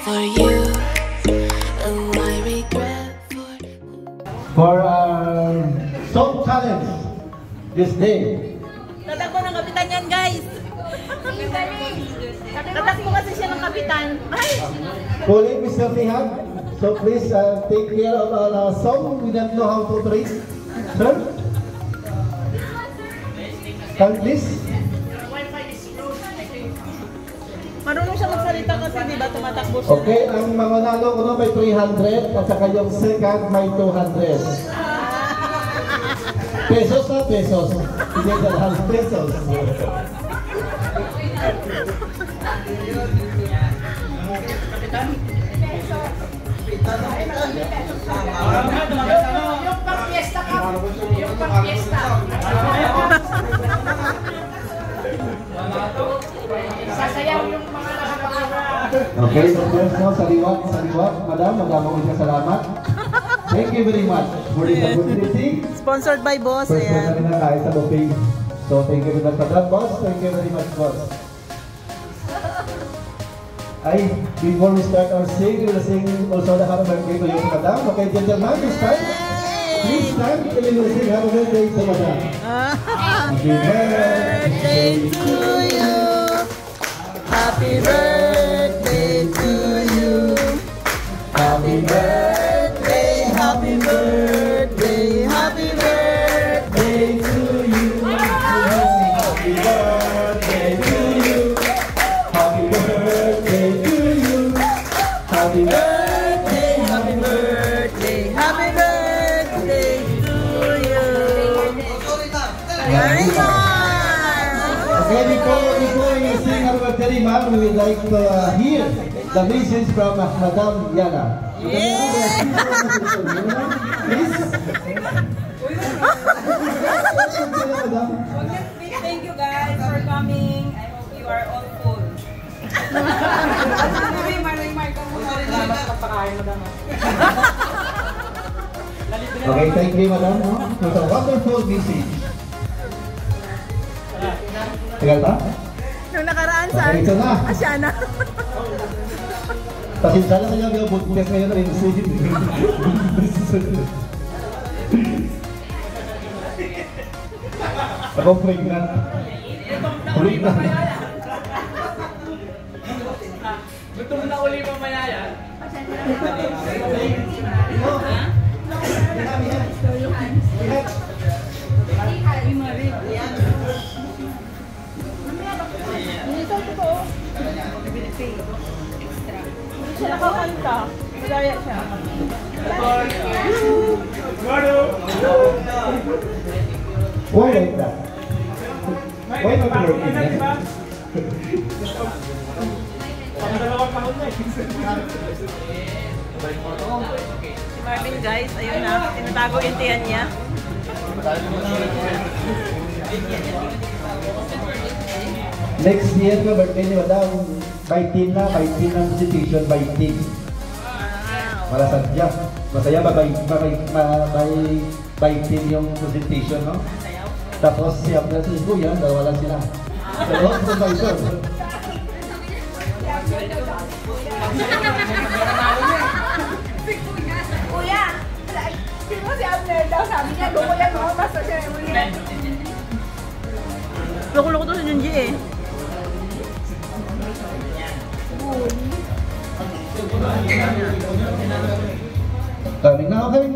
for you. Oh, I regret for our song challenge this day. Tatakbo ng kapitan yan, guys. Tatakbo kasi siya ng kapitan. Ay! Calling Mr. Tihag. So please take care of our song. We don't know how to trace. Sir? Can please? Marunong siya magsalita kasi di ba tumatakbo siya. Okay, ang mananalo ko may 300 at saka yung second may 200. Pesos na pesos. Hindi na pesos. Yung pang-fiesta ka. Yung pang-fiesta. Sasayaw yung mga nakapakara. Okay, so first no, sa liwat. Madam, magamang ka salamat. Thank you very much for this opportunity. Sponsored by Boss. First Ayan. na kahit sa buffet. So thank you very much, Madam Boss. Thank you very much, Boss. Before we start our sing, we will sing also the happy birthday to you, Madam. Okay, gentlemen, this time, please stand and we will sing happy birthday to Madam. Happy birthday to you. Happy birthday to you. Happy birthday, Happy birthday, happy birthday to you. Happy birthday to you. Happy birthday to you. Happy birthday, happy birthday, happy birthday to you. Very much. Okay, before we sing our birthday, ma'am, we would like to hear the message from Madam Yana. Yeah. Please. Thank you guys for coming. I hope you are all full. Okay, thank you, Madam. For the wonderful message. Tagal ba? Nung nakaraan sa Okay, ito na. Asyana. Pasensya na kayo, yung podcast ngayon na rin. Ako pregnant. Pregnant. Gusto mo na uli mamaya yan? Siya nakakanta. Magaya siya. Why like that? Why not working? Si Marvin, guys, ayun na. Tinatago yung tiyan niya. Next year ko birthday ni Madam. By team na, by team ng presentation, by team. Para sadya. Masaya ba by team yung presentation, no? Tapos siya na si Kuya, dalawa lang sila. Pero supervisor. Kuya! Sino si Abner daw? Sabi niya, gusto yan mo. Basta siya yung ulit. Loko-loko to si Junji eh. Sabi na, okay.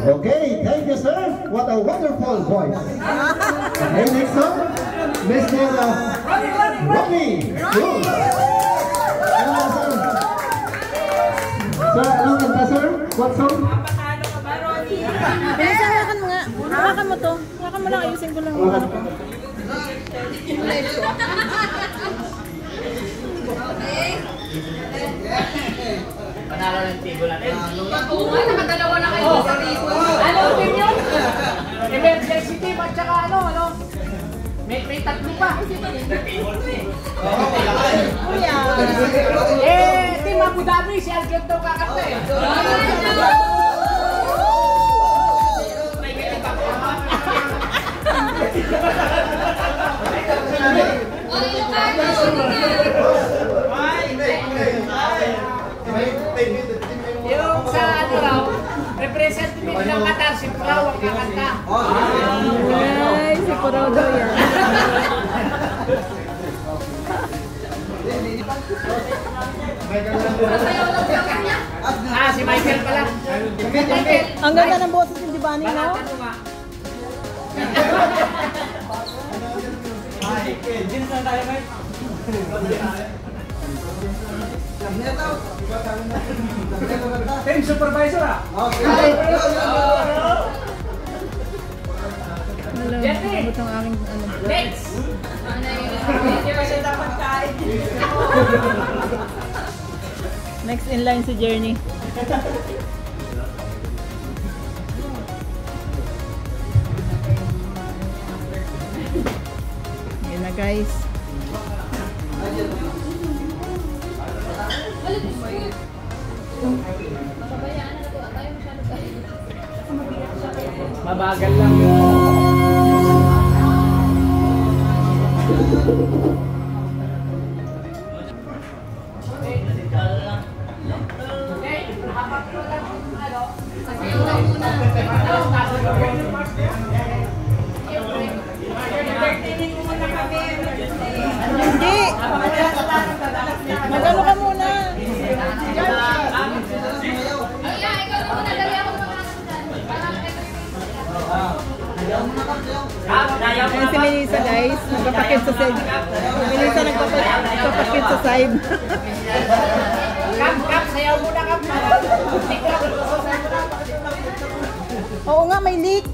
Okay, thank you, sir. What a wonderful voice. Okay, next song, Mr. Ronnie Cruz. Sir, anong kanta, sir? What song? Bilisan, hawakan mo nga. Hawakan mo to. Hawakan mo lang, ayusin ko lang yung ano ko. Panalo ng tigo natin. Nakadalawa na kayo sa Rico. Ano team yun? Emergency team at saka ano? May tatlo pa. Team Abu Dhabi, si Aljon daw kakanta eh. Yung sa ano raw, representative ng Qatar, si Purao ang kakanta. Ay, si Porodo yan. Si Michael pala. Ang ganda ng boses ni Giovanni, no? Team supervisor ah. Alam, ang aking ano. Next! Hindi ba siya dapat kain? Next in line si Journey. Yan na guys. Mabagal lang yun. Hindi! Magano ka muna? Ayan si Melissa guys, nagpapakit sa side. Melissa nagpapakit sa side. Kap, sayaw muna kap. Oo nga, may leak.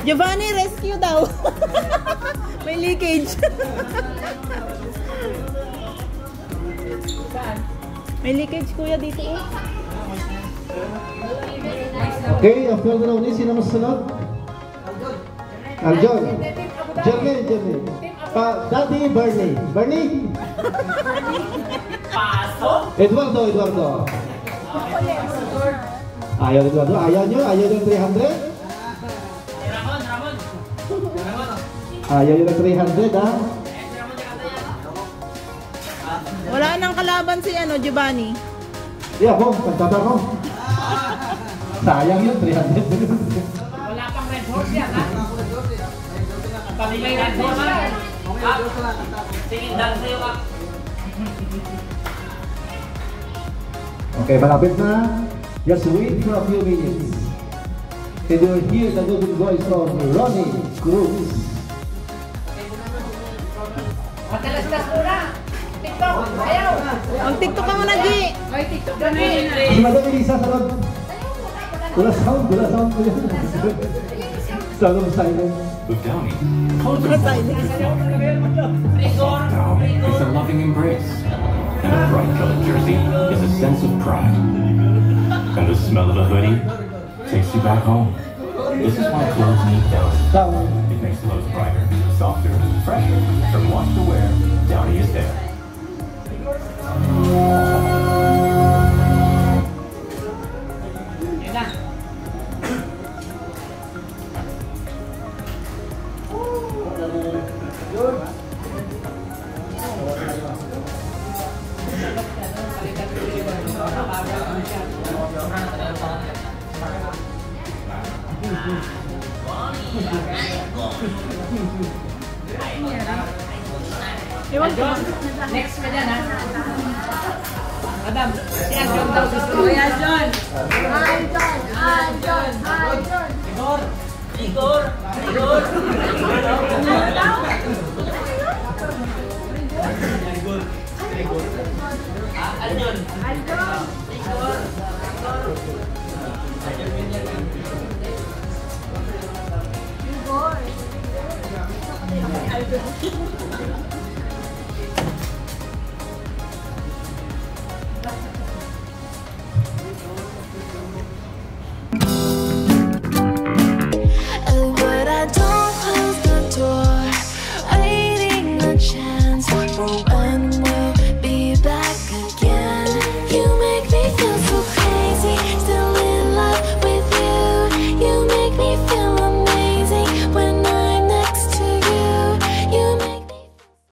Giovanni, rescue daw. May leakage. May leakage kuya dito eh. Okay, after the round, sino masunod? Aljon. Jermaine. Daddy Bernie. Bernie? Eduardo. Ayaw Eduardo. Ayaw nyo 300? Ayaw nyo ng 300 ha? Wala nang kalaban si Giovanni. Di ako, pagtata ko. Sayang yun, 300. Wala pang red horse yan, ha? May red horse yan. Sige, dance sa'yo ka. Okay, malapit na. Just wait for a few minutes. And you'll hear the good voice of Ronnie Cruz. Matalas-las muna. TikTok, ayaw. Ang TikTok ka muna, G. Ay, TikTok na Si Madam Elisa, sarod. Wala sound. Sound silent. The Downy. Silent. It's a loving embrace. And a bright colored jersey is a sense of pride. And the smell of a hoodie takes you back home. This is why clothes need Downy. Sound. It makes clothes brighter, softer, fresher. From wash to wear, Downy is there. Yun na. Iwan ko. Next ka dyan, ha? Madam, si Anjon daw si Steve. Kuya John. Igor! Anjon! Igor.